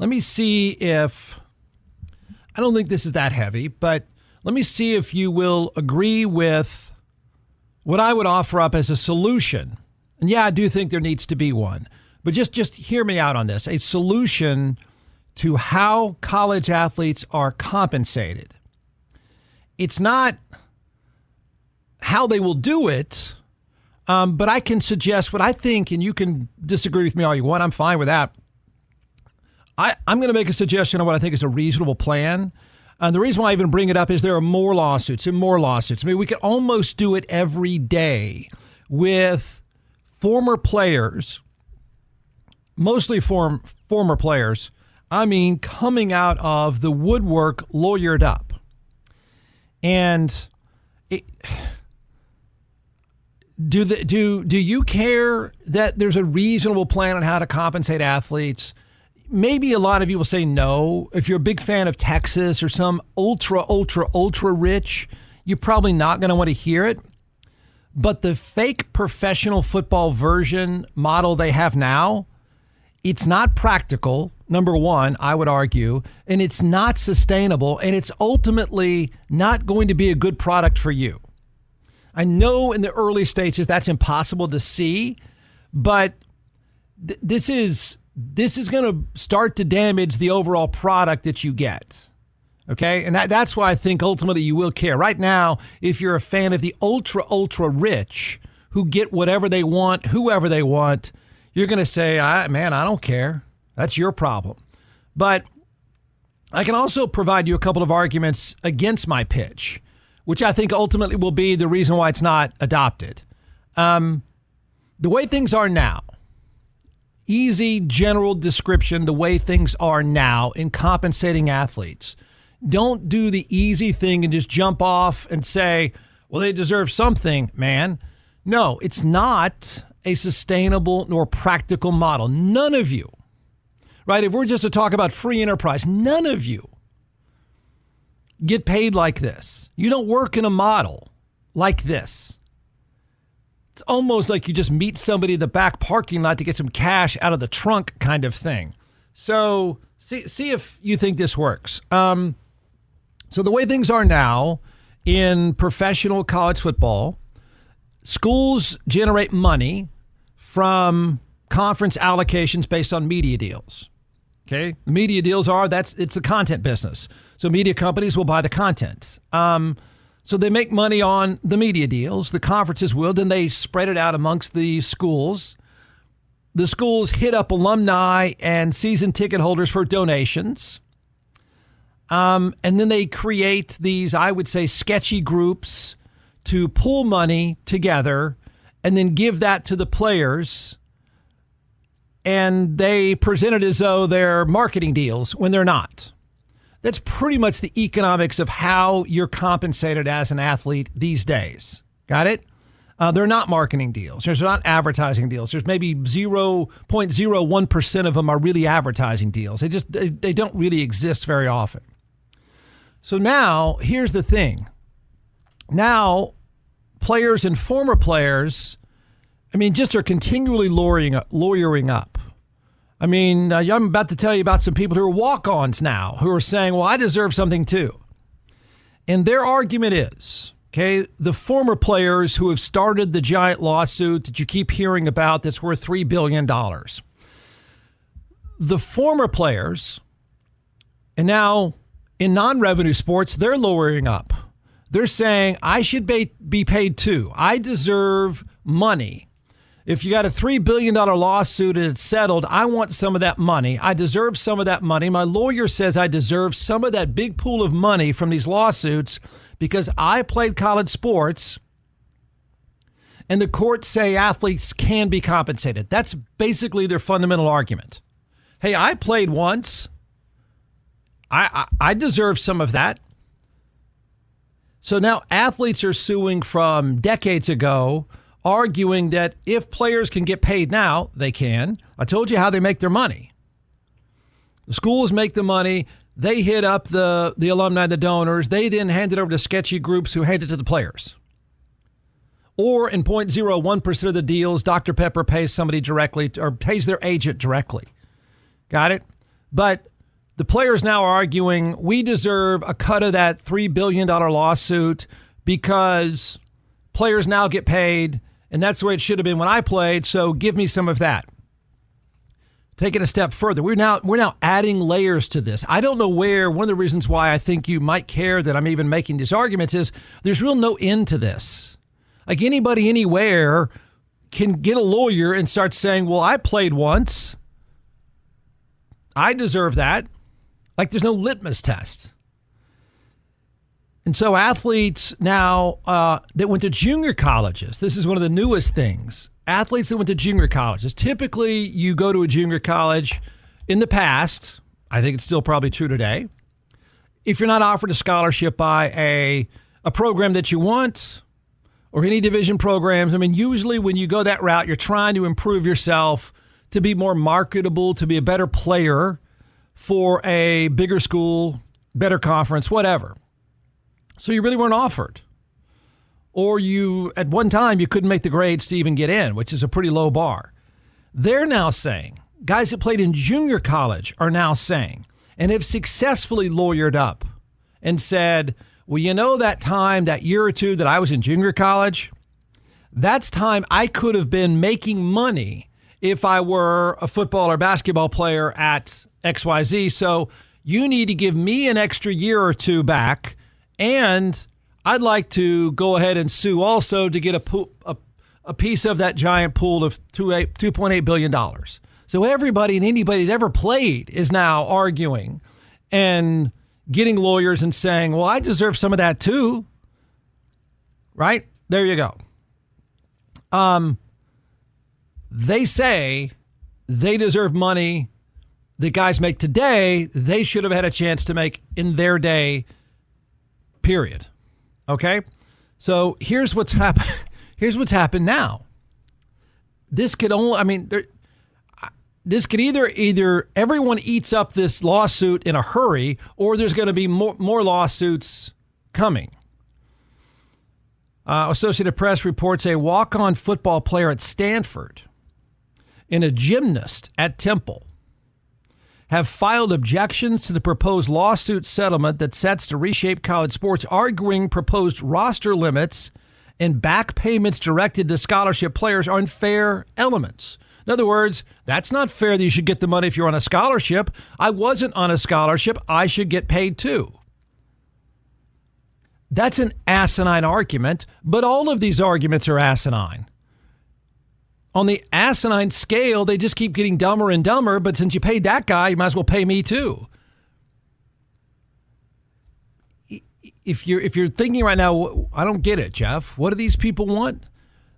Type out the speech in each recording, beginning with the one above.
let me see if, I don't think this is that heavy, but let me see if you will agree with what I would offer up as a solution. And yeah, I do think there needs to be one, but just hear me out on this. A solution to how college athletes are compensated. It's not how they will do it, but I can suggest what I think, and you can disagree with me all you want. I'm fine with that. I'm going to make a suggestion on what I think is a reasonable plan. And the reason why I even bring it up is there are more lawsuits and more lawsuits. I mean, we could almost do it every day with former players, mostly former players, coming out of the woodwork lawyered up. And do you care that there's a reasonable plan on how to compensate athletes? Maybe a lot of you will say no. If you're a big fan of Texas or some ultra rich, you're probably not going to want to hear it. But the fake professional football version model they have now, it's not practical, number one, I would argue, and it's not sustainable, and it's ultimately not going to be a good product for you. I know in the early stages that's impossible to see, but this is going to start to damage the overall product that you get. Okay? And that's why I think ultimately you will care. Right now, if you're a fan of the ultra rich who get whatever they want, whoever they want, you're going to say, I don't care. That's your problem. But I can also provide you a couple of arguments against my pitch, which I think ultimately will be the reason why it's not adopted. The way things are now, easy general description, the way things are now in compensating athletes. Don't do the easy thing and just jump off and say, well, they deserve something, man. No, it's not a sustainable nor practical model. None of you, right? If we're just to talk about free enterprise, none of you get paid like this. You don't work in a model like this. It's almost like you just meet somebody in the back parking lot to get some cash out of the trunk kind of thing. So see if you think this works. So the way things are now in professional college football, schools generate money from conference allocations based on media deals. Okay, the media deals it's the content business. So media companies will buy the content. So they make money on the media deals. The conferences will, then they spread it out amongst the schools. The schools hit up alumni and season ticket holders for donations. And then they create these, I would say, sketchy groups to pool money together and then give that to the players. And they present it as though they're marketing deals when they're not. That's pretty much the economics of how you're compensated as an athlete these days. Got it? They're not marketing deals. There's not advertising deals. There's maybe 0.01% of them are really advertising deals. They don't really exist very often. So now, here's the thing. Now, players and former players, just are continually lawyering up. I'm about to tell you about some people who are walk-ons now who are saying, well, I deserve something too. And their argument is, okay, the former players who have started the giant lawsuit that you keep hearing about that's worth $3 billion. The former players, and now in non-revenue sports, they're lowering up. They're saying, I should be paid too. I deserve money. If you got a $3 billion lawsuit and it's settled, I want some of that money. I deserve some of that money. My lawyer says I deserve some of that big pool of money from these lawsuits because I played college sports and the courts say athletes can be compensated. That's basically their fundamental argument. Hey, I played once. I deserve some of that. So now athletes are suing from decades ago, arguing that if players can get paid now, they can. I told you how they make their money. The schools make the money. They hit up the alumni, the donors. They then hand it over to sketchy groups who hand it to the players. Or in 0.01% of the deals, Dr. Pepper pays somebody directly or pays their agent directly. Got it? But The players now are arguing we deserve a cut of that $3 billion lawsuit because players now get paid, and that's the way it should have been when I played, so give me some of that. Taking a step further, we're now adding layers to this. I don't know where, one of the reasons why I think you might care that I'm even making these arguments is there's real no end to this. Like anybody anywhere can get a lawyer and start saying, well, I played once. I deserve that. Like there's no litmus test. And so athletes now that went to junior colleges, this is one of the newest things. Athletes that went to junior colleges, typically you go to a junior college in the past, I think it's still probably true today, if you're not offered a scholarship by a program that you want or any division programs. I mean, usually when you go that route, you're trying to improve yourself to be more marketable, to be a better player for a bigger school, better conference, whatever. So you really weren't offered. Or you, at one time, you couldn't make the grades to even get in, which is a pretty low bar. They're now saying, guys that played in junior college are now saying, and have successfully lawyered up and said, well, you know that time, that year or two that I was in junior college, that's time I could have been making money if I were a football or basketball player at XYZ. So you need to give me an extra year or two back, and I'd like to go ahead and sue also to get a piece of that giant pool of $2.8 billion. So everybody and anybody that ever played is now arguing and getting lawyers and saying, well, I deserve some of that too. Right? There you go. They say they deserve money the guys make today, they should have had a chance to make in their day, period. Okay? So here's what's happened. Here's what's happened now. This could only, this could either everyone eats up this lawsuit in a hurry, or there's going to be more lawsuits coming. Associated Press reports a walk-on football player at Stanford and a gymnast at Temple have filed objections to the proposed lawsuit settlement that sets to reshape college sports, arguing proposed roster limits and back payments directed to scholarship players are unfair elements. In other words, that's not fair that you should get the money if you're on a scholarship. I wasn't on a scholarship. I should get paid too. That's an asinine argument, but all of these arguments are asinine. On the asinine scale, they just keep getting dumber and dumber, but since you paid that guy, you might as well pay me too. If you're thinking right now, I don't get it, Jeff. What do these people want?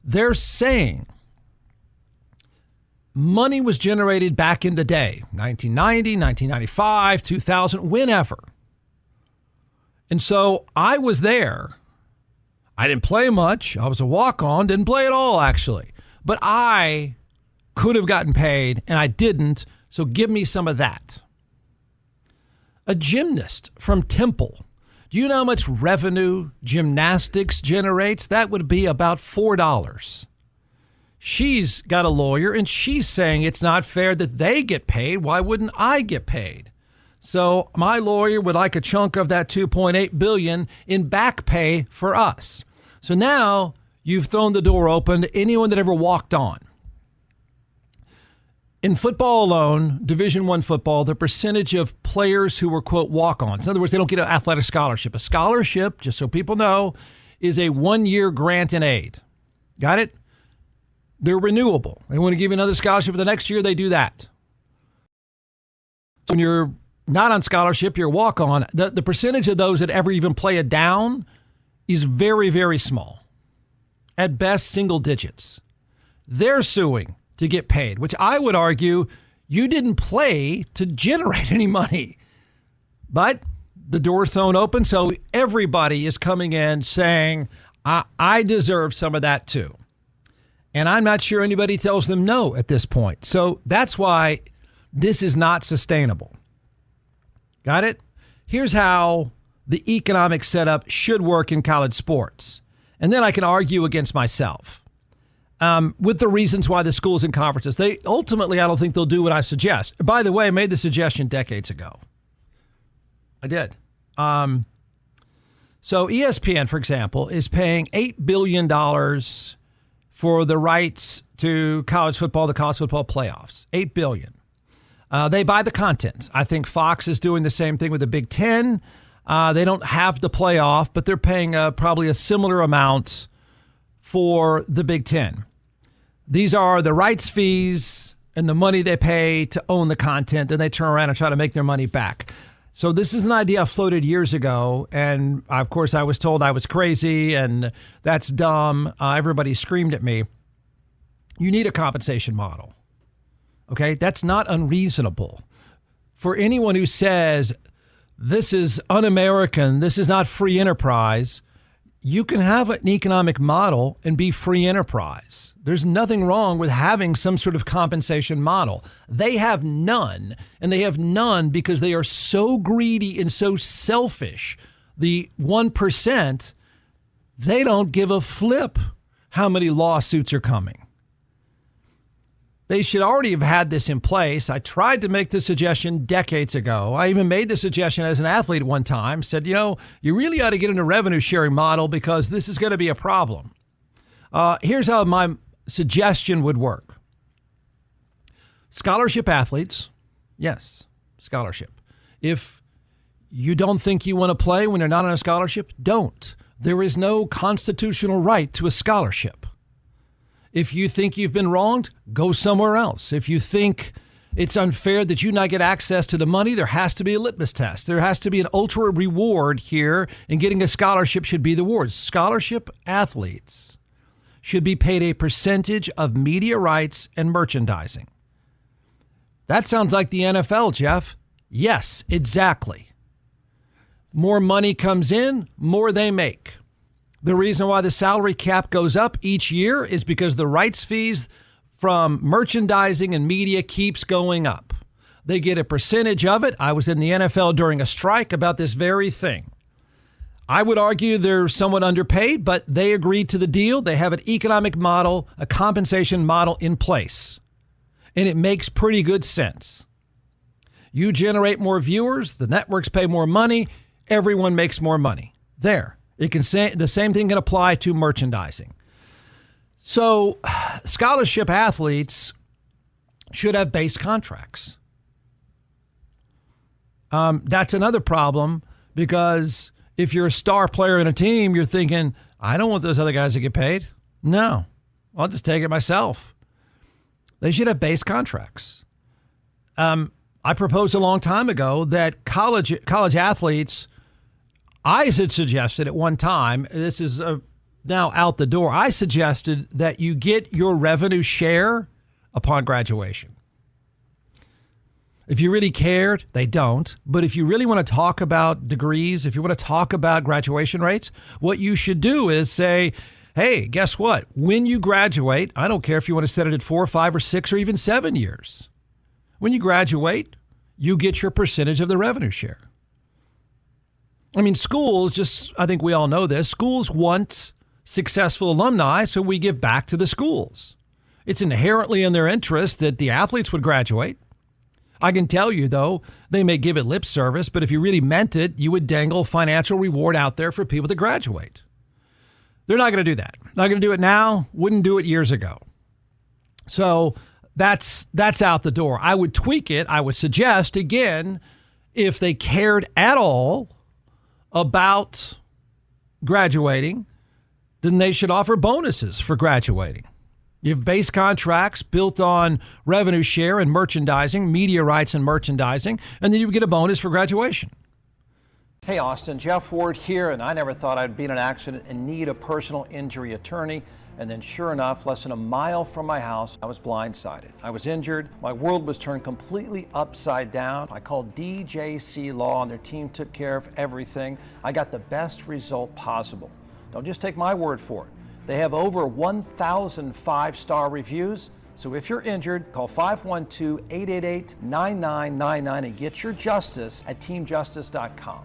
They're saying money was generated back in the day, 1990, 1995, 2000, whenever. And so I was there. I didn't play much. I was a walk-on, didn't play at all, actually. But I could have gotten paid, and I didn't, so give me some of that. A gymnast from Temple. Do you know how much revenue gymnastics generates? That would be about $4. She's got a lawyer, and she's saying it's not fair that they get paid. Why wouldn't I get paid? So my lawyer would like a chunk of that $2.8 billion in back pay for us. So now you've thrown the door open to anyone that ever walked on. In football alone, Division I football, the percentage of players who were, quote, walk-ons. In other words, they don't get an athletic scholarship. A scholarship, just so people know, is a one-year grant and aid. Got it? They're renewable. They want to give you another scholarship for the next year, they do that. When you're not on scholarship, you're walk-on. The percentage of those that ever even play it down is very, very small. At best, single digits. They're suing to get paid, which I would argue you didn't play to generate any money. But the door's thrown open, so everybody is coming in saying, I deserve some of that too. And I'm not sure anybody tells them no at this point. So that's why this is not sustainable. Got it? Here's how the economic setup should work in college sports. And then I can argue against myself with the reasons why the schools and conferences, they ultimately, I don't think they'll do what I suggest. By the way, I made the suggestion decades ago. I did. So ESPN, for example, is paying $8 billion for the rights to college football, the college football playoffs. $8 billion. They buy the content. I think Fox is doing the same thing with the Big Ten. They don't have the playoff, but they're paying probably a similar amount for the Big Ten. These are the rights fees and the money they pay to own the content, and they turn around and try to make their money back. So this is an idea I floated years ago, and of course I was told I was crazy and that's dumb. Everybody screamed at me. You need a compensation model. Okay, that's not unreasonable. For anyone who says this is un-American, this is not free enterprise, you can have an economic model and be free enterprise. There's nothing wrong with having some sort of compensation model. They have none, and they have none because they are so greedy and so selfish. The 1%, they don't give a flip how many lawsuits are coming. They should already have had this in place. I tried to make the suggestion decades ago. I even made the suggestion as an athlete one time, said, you really ought to get in a revenue sharing model because this is going to be a problem. Here's how my suggestion would work. Scholarship athletes, yes, scholarship. If you don't think you want to play when you're not on a scholarship, don't. There is no constitutional right to a scholarship. If you think you've been wronged, go somewhere else. If you think it's unfair that you not get access to the money, there has to be a litmus test. There has to be an ultra reward here, and getting a scholarship should be the reward. Scholarship athletes should be paid a percentage of media rights and merchandising. That sounds like the NFL, Jeff. Yes, exactly. More money comes in, more they make. The reason why the salary cap goes up each year is because the rights fees from merchandising and media keeps going up. They get a percentage of it. I was in the NFL during a strike about this very thing. I would argue they're somewhat underpaid, but they agreed to the deal. They have an economic model, a compensation model in place, and it makes pretty good sense. You generate more viewers, the networks pay more money, everyone makes more money. There. It can say the same thing can apply to merchandising. So scholarship athletes should have base contracts. That's another problem because if you're a star player in a team, you're thinking, I don't want those other guys to get paid. No, I'll just take it myself. They should have base contracts. I proposed a long time ago that college athletes, I had suggested at one time, this is now out the door, I suggested that you get your revenue share upon graduation. If you really cared, they don't. But if you really want to talk about degrees, if you want to talk about graduation rates, what you should do is say, hey, guess what? When you graduate, I don't care if you want to set it at 4, 5, or 6, or even 7 years. When you graduate, you get your percentage of the revenue share. I mean, schools, I think we all know this, schools want successful alumni, so we give back to the schools. It's inherently in their interest that the athletes would graduate. I can tell you, though, they may give it lip service, but if you really meant it, you would dangle financial reward out there for people to graduate. They're not going to do that. Not going to do it now, wouldn't do it years ago. So that's out the door. I would tweak it. I would suggest, again, if they cared at all about graduating, then they should offer bonuses for graduating. You have base contracts built on revenue share and merchandising, media rights and merchandising, and then you get a bonus for graduation. Hey, Austin, Jeff Ward here, and I never thought I'd be in an accident and need a personal injury attorney. And then sure enough, less than a mile from my house, I was blindsided. I was injured. My world was turned completely upside down. I called DJC Law and their team took care of everything. I got the best result possible. Don't just take my word for it. They have over 1,000 5-star reviews. So if you're injured, call 512-888-9999 and get your justice at teamjustice.com.